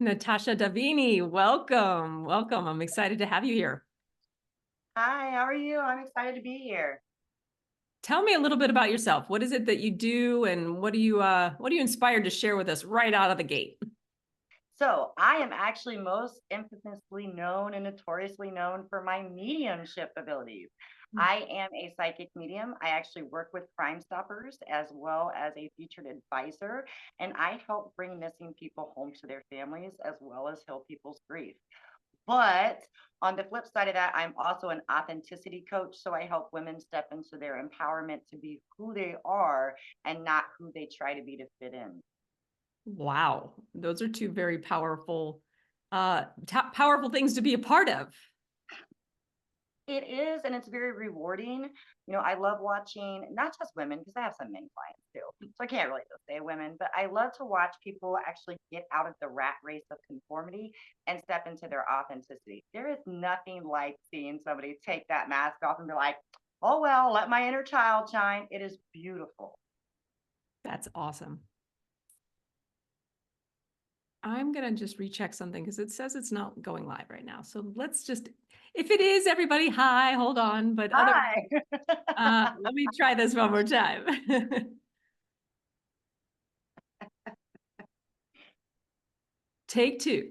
Natasha Davini, welcome. Welcome. I'm excited to have you here. Hi, how are you? I'm excited to be here. Tell me a little bit about yourself. What is it that you do and what are you inspired to share with us right out of the gate? So, I am actually most infamously known and notoriously known for my mediumship abilities. I am a psychic medium. I actually work with Crime Stoppers as well as a featured advisor, and I help bring missing people home to their families as well as heal people's grief. But on the flip side of that, I'm also an authenticity coach. So I help women step into their empowerment to be who they are and not who they try to be to fit in. Wow. Those are two very powerful things to be a part of. It is, and it's very rewarding. I love watching not just women, because I have some men clients too. So I can't really just say women, but I love to watch people actually get out of the rat race of conformity and step into their authenticity. There is nothing like seeing somebody take that mask off and be like, oh, well, let my inner child shine. It is beautiful. That's awesome. I'm going to just recheck something because it says it's not going live right now. So if it is, everybody, hi, hold on. But Hi. let me try this one more time. Take two.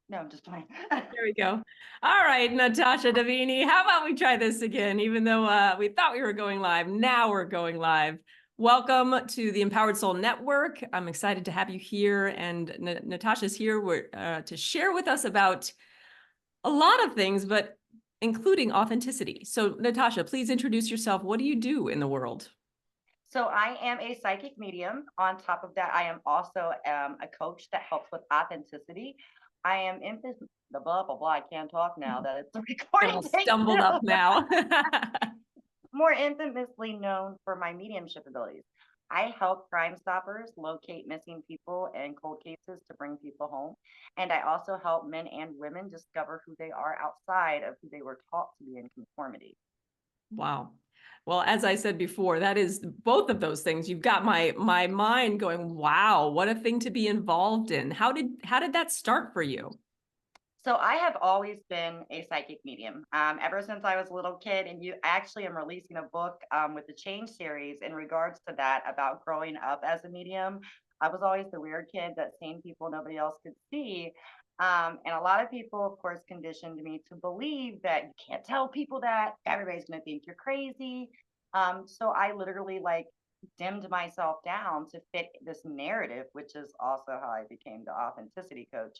No, I'm just playing. There we go. All right, Natasha Davini, how about we try this again? Even though we thought we were going live, now we're going live. Welcome to the Empowered Soul Network. I'm excited to have you here, and Natasha's here to share with us about a lot of things, but including authenticity. So, Natasha, please introduce yourself. What do you do in the world? So I am a psychic medium. On top of that, I am also a coach that helps with authenticity. I am in this the blah blah blah. I can't talk now that it's a We're all recording. Take stumbled two. up now. More infamously known for my mediumship abilities. I help Crime Stoppers locate missing people and cold cases to bring people home. And I also help men and women discover who they are outside of who they were taught to be in conformity. Wow. Well, as I said before, that is both of those things. You've got my mind going, wow, what a thing to be involved in. How did that start for you? So I have always been a psychic medium ever since I was a little kid, and I actually am releasing a book with the Change series in regards to that about growing up as a medium. I was always the weird kid that seen people nobody else could see, and a lot of people, of course, conditioned me to believe that you can't tell people that everybody's going to think you're crazy. So I literally like dimmed myself down to fit this narrative, which is also how I became the authenticity coach,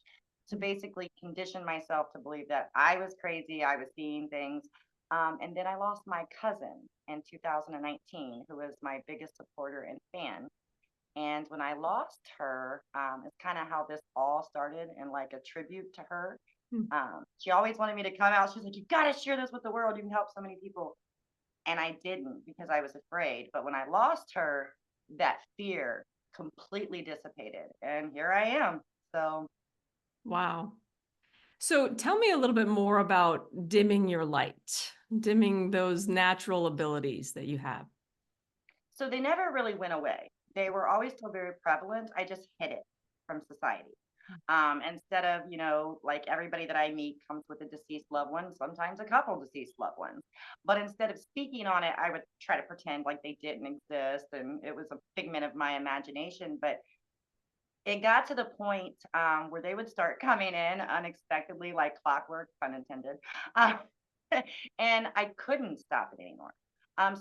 to basically condition myself to believe that I was crazy, I was seeing things. And then I lost my cousin in 2019, who was my biggest supporter and fan. And when I lost her, it's kind of how this all started and like a tribute to her. Hmm. She always wanted me to come out. She's like, you got to share this with the world. You can help so many people. And I didn't because I was afraid. But when I lost her, that fear completely dissipated. And here I am. So Wow. So tell me a little bit more about dimming your light, dimming those natural abilities that you have. So they never really went away. They were always still very prevalent. I just hid it from society. Instead of, like everybody that I meet comes with a deceased loved one, sometimes a couple deceased loved ones. But instead of speaking on it, I would try to pretend like they didn't exist and it was a figment of my imagination. But it got to the point where they would start coming in unexpectedly, like clockwork, pun intended. Uh, and I couldn't stop it anymore.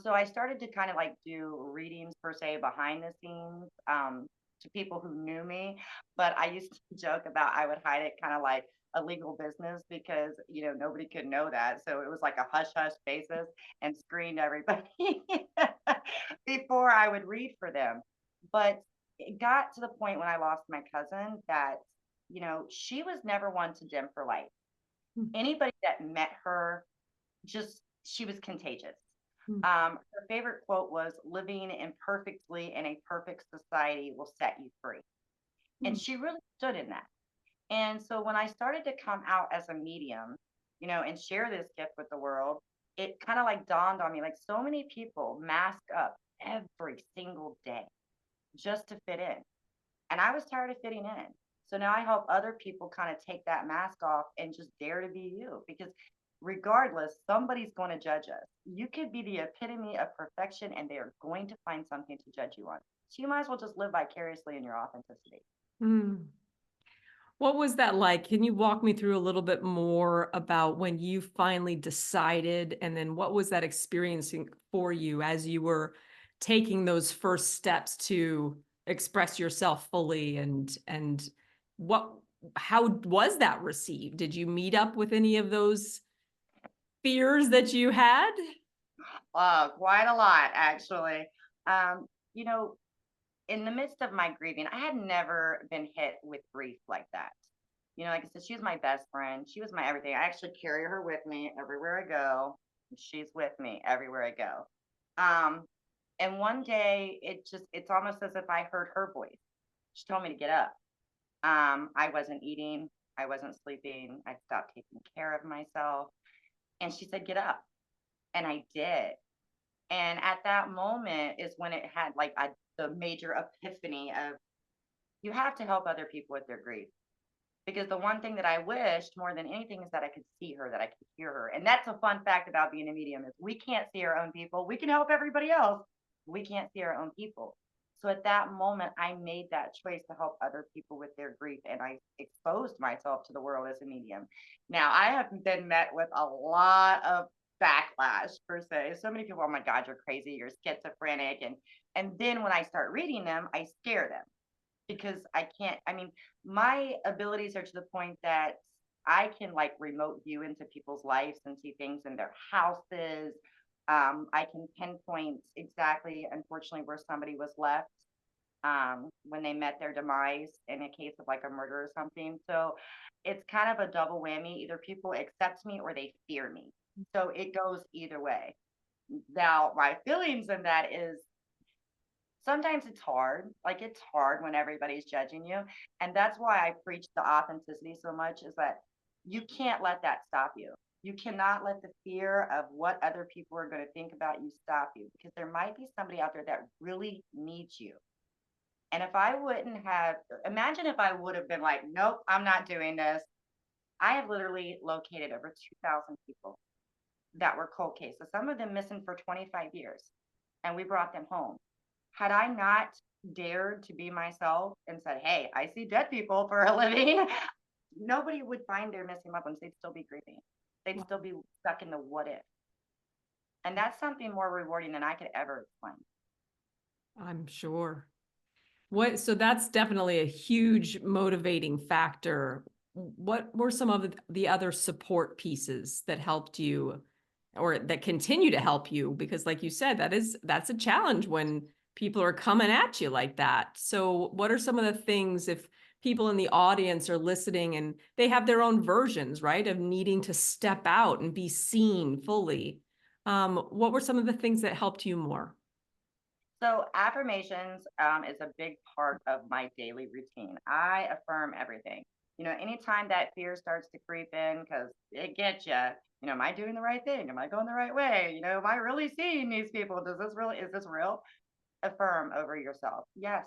So I started to kind of like do readings per se behind the scenes to people who knew me. But I used to joke about I would hide it kind of like a legal business because nobody could know that. So it was like a hush hush basis and screened everybody before I would read for them. But it got to the point when I lost my cousin that, she was never one to dim for light. Hmm. Anybody that met her, just she was contagious. Hmm. Her favorite quote was, living imperfectly in a perfect society will set you free. And Hmm. she really stood in that. And so when I started to come out as a medium, and share this gift with the world, it kind of like dawned on me like so many people mask up every single day just to fit in. And I was tired of fitting in. So now I help other people kind of take that mask off and just dare to be you, because regardless, somebody's going to judge us. You could be the epitome of perfection and they are going to find something to judge you on. So you might as well just live vicariously in your authenticity. Hmm. What was that like? Can you walk me through a little bit more about when you finally decided, and then what was that experiencing for you as you were taking those first steps to express yourself fully, and what how was that received? Did you meet up with any of those fears that you had? Quite a lot, actually. Um, you know, in the midst of my grieving, I had never been hit with grief like that. Like I said, she's my best friend. She was my everything. I actually carry her with me everywhere I go. She's with me everywhere I go. Um, and one day it's almost as if I heard her voice. She told me to get up. I wasn't eating, I wasn't sleeping, I stopped taking care of myself. And she said, get up. And I did. And at that moment is when it had like the major epiphany of, you have to help other people with their grief. Because the one thing that I wished more than anything is that I could see her, that I could hear her. And that's a fun fact about being a medium is we can't see our own people. We can help everybody else. We can't see our own people. So at that moment, I made that choice to help other people with their grief, and I exposed myself to the world as a medium. Now, I have been met with a lot of backlash per se. So many people, oh my God, you're crazy, you're schizophrenic. And then when I start reading them, I scare them because I can't, I mean, my abilities are to the point that I can like remote view into people's lives and see things in their houses. I can pinpoint exactly, unfortunately, where somebody was left when they met their demise in a case of like a murder or something. So it's kind of a double whammy. Either people accept me or they fear me. So it goes either way. Now, my feelings in that is sometimes it's hard. Like it's hard when everybody's judging you. And that's why I preach the authenticity so much is that you can't let that stop you. You cannot let the fear of what other people are going to think about you stop you, because there might be somebody out there that really needs you. And if I wouldn't have, imagine if I would have been like, nope, I'm not doing this. I have literally located over 2,000 people that were cold cases, some of them missing for 25 years, and we brought them home. Had I not dared to be myself and said, hey, I see dead people for a living, nobody would find their missing loved ones. They'd still be grieving. They'd still be stuck in the what if. And that's something more rewarding than I could ever explain. I'm sure. So that's definitely a huge motivating factor. What were some of the other support pieces that helped you or that continue to help you? Because like you said, that's a challenge when people are coming at you like that. So what are some of the things, if people in the audience are listening and they have their own versions, right, of needing to step out and be seen fully? What were some of the things that helped you more? So affirmations is a big part of my daily routine. I affirm everything. Anytime that fear starts to creep in, because it gets you. Am I doing the right thing? Am I going the right way? Am I really seeing these people? Is this real? Affirm over yourself. Yes,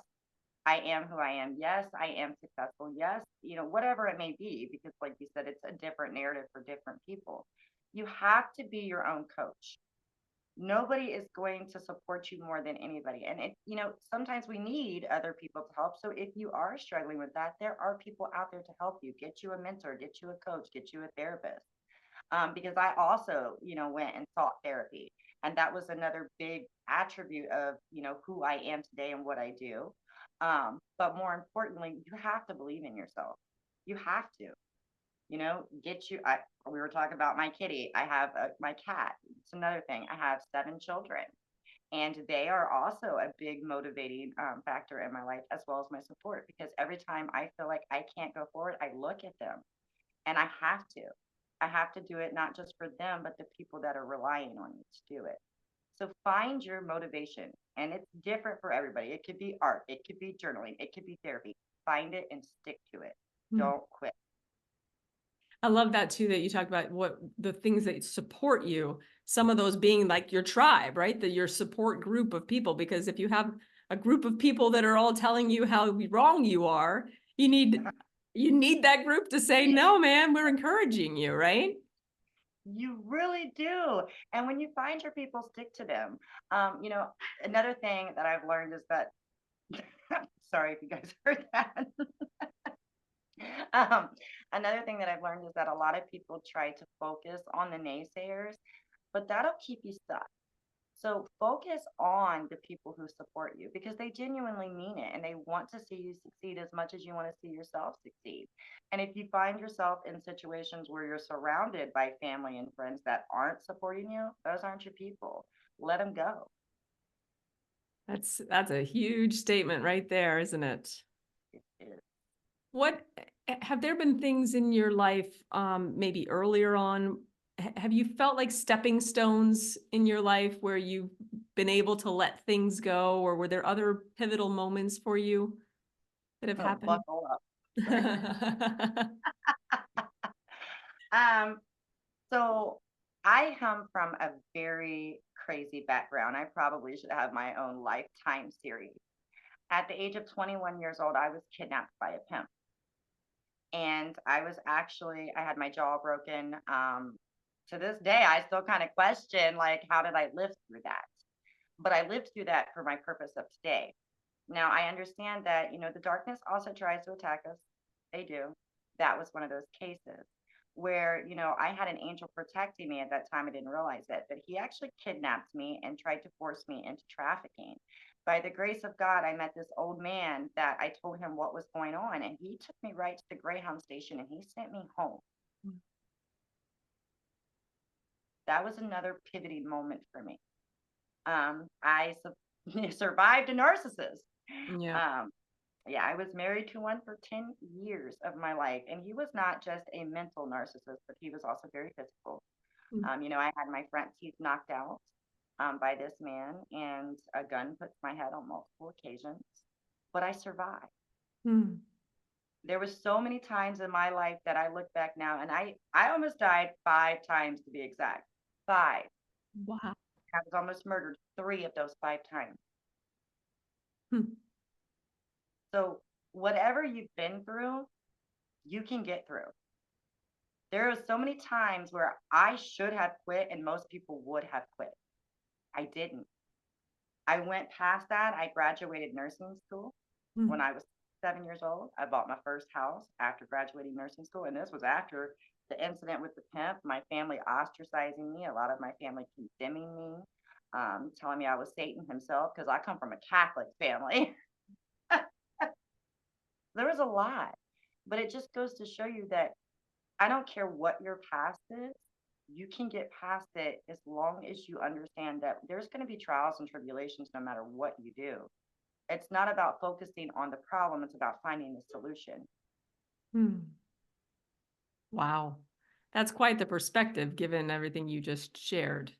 I am who I am. Yes, I am successful. Yes, whatever it may be, because like you said, it's a different narrative for different people. You have to be your own coach. Nobody is going to support you more than anybody. And sometimes we need other people to help. So if you are struggling with that, there are people out there to help you, get you a mentor, get you a coach, get you a therapist. Because I also, went and sought therapy. And that was another big attribute of, who I am today and what I do. But more importantly, you have to believe in yourself. You have to get you. We were talking about my kitty. I have my cat. It's another thing. I have 7 children, and they are also a big motivating factor in my life, as well as my support. Because every time I feel like I can't go forward, I look at them, and I have to. I have to do it not just for them, but the people that are relying on me to do it. So find your motivation, and it's different for everybody. It could be art, it could be journaling, it could be therapy. Find it and stick to it. Hmm. Don't quit. I love that too, that you talk about what the things that support you, some of those being like your tribe, right? Your support group of people, because if you have a group of people that are all telling you how wrong you are, you need You need that group to say, no, man, we're encouraging you, right? You really do. And when you find your people, stick to them. You know, another thing that I've learned is that, sorry if you guys heard that. Um, Another thing that I've learned is that a lot of people try to focus on the naysayers, but that'll keep you stuck. So focus on the people who support you because they genuinely mean it and they want to see you succeed as much as you want to see yourself succeed. And if you find yourself in situations where you're surrounded by family and friends that aren't supporting you, those aren't your people. Let them go. That's a huge statement right there, isn't it? It is. What have there been things in your life, maybe earlier on? Have you felt like stepping stones in your life where you've been able to let things go, or were there other pivotal moments for you that have Oh, happened? buckle up. um, so I come from a very crazy background. I probably should have my own lifetime series. At the age of 21 years old, I was kidnapped by a pimp. And I had my jaw broken. To this day, I still kind of question, like, how did I live through that? But I lived through that for my purpose of today. Now, I understand that, the darkness also tries to attack us. They do. That was one of those cases where, I had an angel protecting me at that time. I didn't realize it, but he actually kidnapped me and tried to force me into trafficking. By the grace of God, I met this old man that I told him what was going on, and he took me right to the Greyhound station and he sent me home. That was another pivoting moment for me. Survived a narcissist. Yeah. Um, yeah, I was married to one for 10 years of my life, and he was not just a mental narcissist, but he was also very physical. Mm. I had my front teeth knocked out by this man, and a gun put to my head on multiple occasions, but I survived. Mm. There was so many times in my life that I look back now, and I almost died 5 times to be exact. Five. Wow. I was almost murdered 3 of those 5 times. Hmm. So whatever you've been through, you can get through. There are so many times where I should have quit and most people would have quit. I didn't. I went past that. I graduated nursing school when Mm. I was 7 years old. I bought my first house after graduating nursing school. And this was after the incident with the pimp, my family ostracizing me, a lot of my family condemning me, telling me I was Satan himself because I come from a Catholic family. There was a lot, but it just goes to show you that I don't care what your past is, you can get past it as long as you understand that there's going to be trials and tribulations no matter what you do. It's not about focusing on the problem, it's about finding the solution. Mm. Wow. That's quite the perspective given everything you just shared.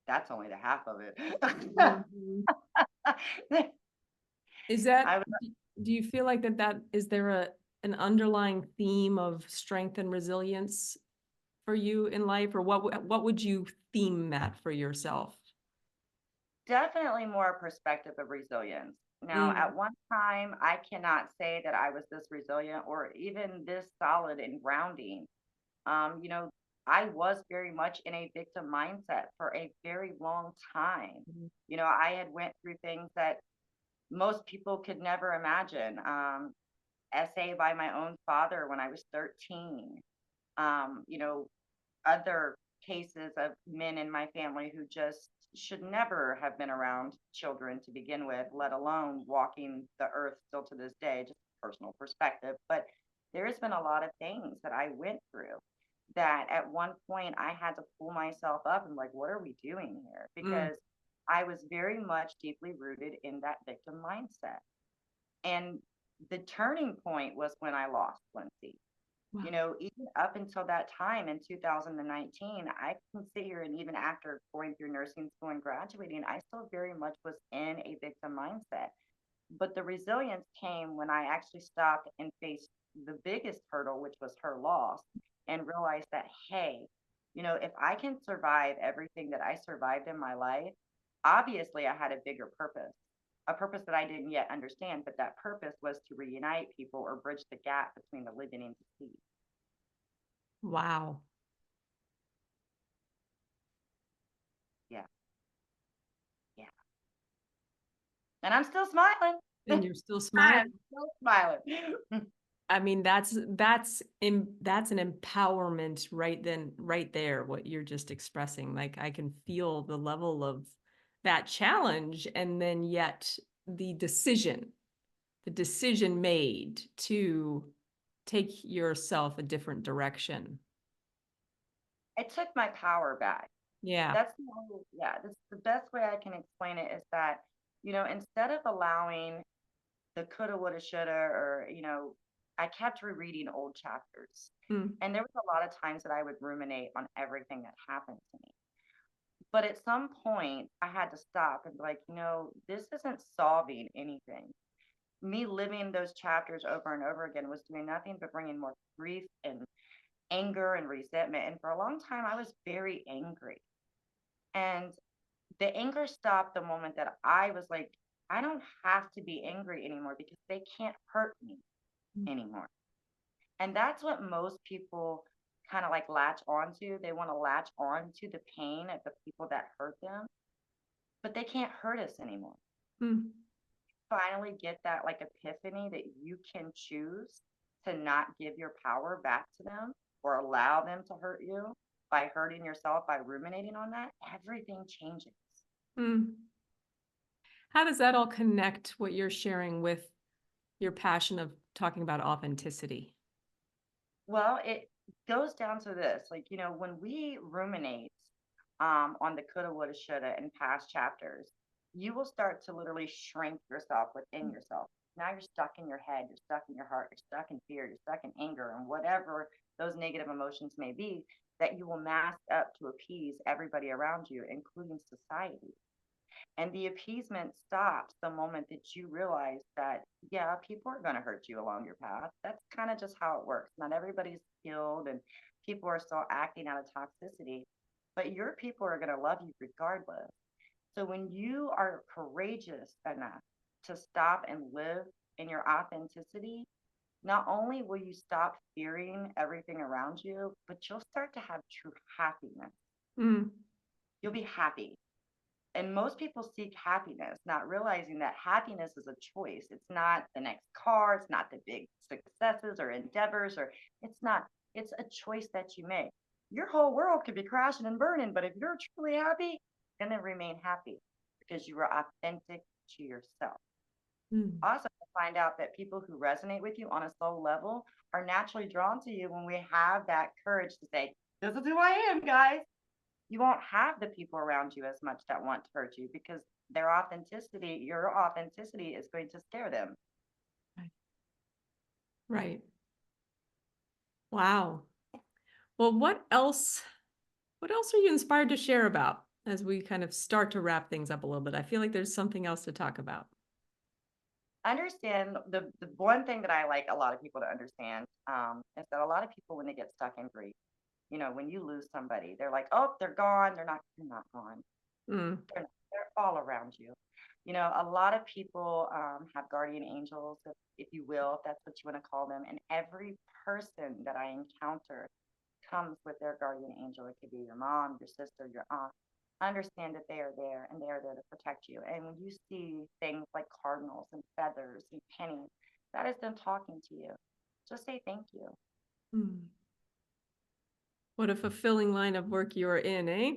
That's only the half of it. Mhm. Is that, I was do you feel like that is there an underlying theme of strength and resilience for you in life, or what would you theme that for yourself? definitely more perspective of resilience. Now, Mm. at one time, I cannot say that I was this resilient or even this solid in grounding. Um, you know, I was very much in a victim mindset for a very long time. Mhm. I had went through things that most people could never imagine. SA by my own father when I was 13. Um, you know, Other cases of men in my family who just should never have been around children to begin with, let alone walking the earth still to this day, just personal perspective. But there has been a lot of things that I went through that at one point I had to pull myself up and like, what are we doing here? Mm. Because I was very much deeply rooted in that victim mindset. And the turning point was when I lost Lindsay. Wow. Even up until that time in 2019, I can sit here and even after going through nursing school and graduating, I still very much was in a victim mindset. But the resilience came when I actually stopped and faced the biggest hurdle, which was her loss, and realized that, hey, if I can survive everything that I survived in my life, obviously I had a bigger purpose. a purpose that I didn't yet understand, but that purpose was to reunite people or bridge the gap between the living and deceased. Wow. Yeah, yeah. And I'm still smiling. And you're still I'm smiling. still smiling. I mean, that's an empowerment right then, right there, what you're just expressing. Like I can feel the level of that challenge, and then yet the decision made to take yourself a different direction. It took my power back. Yeah. That's the only, yeah, that's the best way I can explain it is that, instead of allowing the coulda, woulda, shoulda, or, I kept rereading old chapters. Mm, And there was a lot of times that I would ruminate on everything that happened to me. But at some point, I had to stop and be like, this isn't solving anything. Me living those chapters over and over again was doing nothing but bringing more grief and anger and resentment. And for a long time, I was very angry. And the anger stopped the moment that I was like, I don't have to be angry anymore because they can't hurt me mm, anymore. And that's what most people kind of like latch onto. They want to latch on to the pain of the people that hurt them, but they can't hurt us anymore. mm, Finally get that like epiphany that you can choose to not give your power back to them or allow them to hurt you by hurting yourself by ruminating on that, everything changes. mm. How does that all connect what you're sharing with your passion of talking about authenticity? Well, it goes down to this, like, when we ruminate on the coulda, woulda, shoulda in past chapters, you will start to literally shrink yourself within yourself. Now you're stuck in your head, you're stuck in your heart, you're stuck in fear, you're stuck in anger, and whatever those negative emotions may be that you will mask up to appease everybody around you, including society. And the appeasement stops the moment that you realize that, yeah, people are going to hurt you along your path. That's kind of just how it works. Not everybody's skilled and people are still acting out of toxicity, but your people are going to love you regardless. So when you are courageous enough to stop and live in your authenticity, not only will you stop fearing everything around you, but you'll start to have true happiness. Mm, You'll be happy, and most people seek happiness, not realizing that happiness is a choice. It's not the next car, it's not the big successes or endeavors, or it's not, it's a choice that you make. Your whole world could be crashing and burning, but if you're truly happy, then remain happy because you are authentic to yourself. mm. Also, to find out that people who resonate with you on a soul level are naturally drawn to you when we have that courage to say, this is who I am, guys. You won't have the people around you as much that want to hurt you because your authenticity is going to scare them. Right. Right. Wow. Well, what else are you inspired to share about as we kind of start to wrap things up a little bit? I feel like there's something else to talk about. Understand the one thing that I like a lot of people to understand is that a lot of people, when they get stuck in grief, when you lose somebody, they're like, oh, they're gone. They're not gone. Mm, They're all around you. A lot of people have guardian angels, if you will, if that's what you want to call them. And every person that I encounter comes with their guardian angel. It could be your mom, your sister, your aunt. Understand that they are there and they are there to protect you. And when you see things like cardinals and feathers and pennies, that is them talking to you. Just say thank you. mm. What a fulfilling line of work you're in, eh?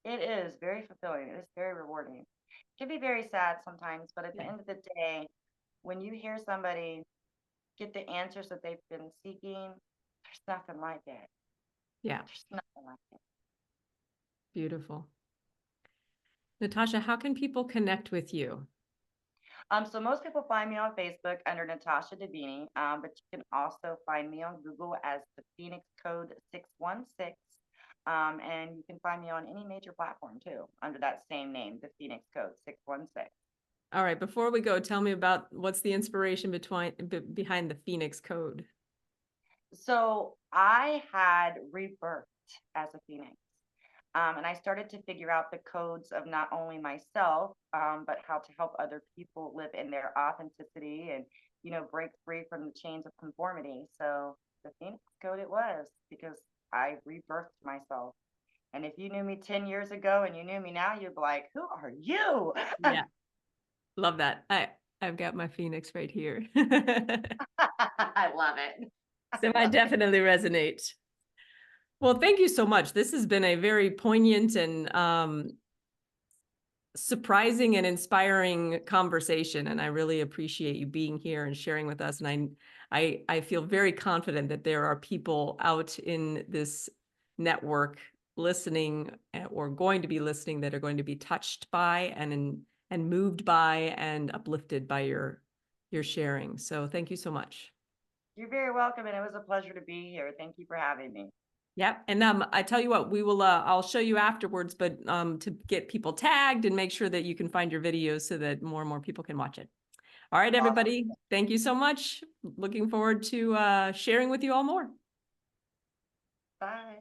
It is very fulfilling. It is very rewarding. It can be very sad sometimes, but at the Yeah. end of the day, when you hear somebody get the answers that they've been seeking, there's nothing like it. Yeah. There's nothing like it. Beautiful. Natasha, how can people connect with you? So most people find me on Facebook under Natasha Davini, but you can also find me on Google as the Phoenix Code 616. And you can find me on any major platform too under that same name, the Phoenix Code 616. All right, before we go, tell me about what's the inspiration behind the Phoenix Code. So I had rebirthed as a phoenix. And I started to figure out the codes of not only myself, but how to help other people live in their authenticity and, break free from the chains of conformity. So the Phoenix Code it was, because I rebirthed myself. And if you knew me 10 years ago and you knew me now, you'd be like, who are you? Yeah, love that. I've got my Phoenix right here. I love it. So I definitely resonate. Well, thank you so much. This has been a very poignant and surprising and inspiring conversation, and I really appreciate you being here and sharing with us. And I feel very confident that there are people out in this network listening or going to be listening that are going to be touched by and moved by and uplifted by your sharing. So thank you so much. You're very welcome, and it was a pleasure to be here. Thank you for having me. Yep. And I tell you what, we will I'll show you afterwards, but to get people tagged and make sure that you can find your videos so that more and more people can watch it. All right, Awesome. everybody. Thank you so much. Looking forward to sharing with you all more. Bye.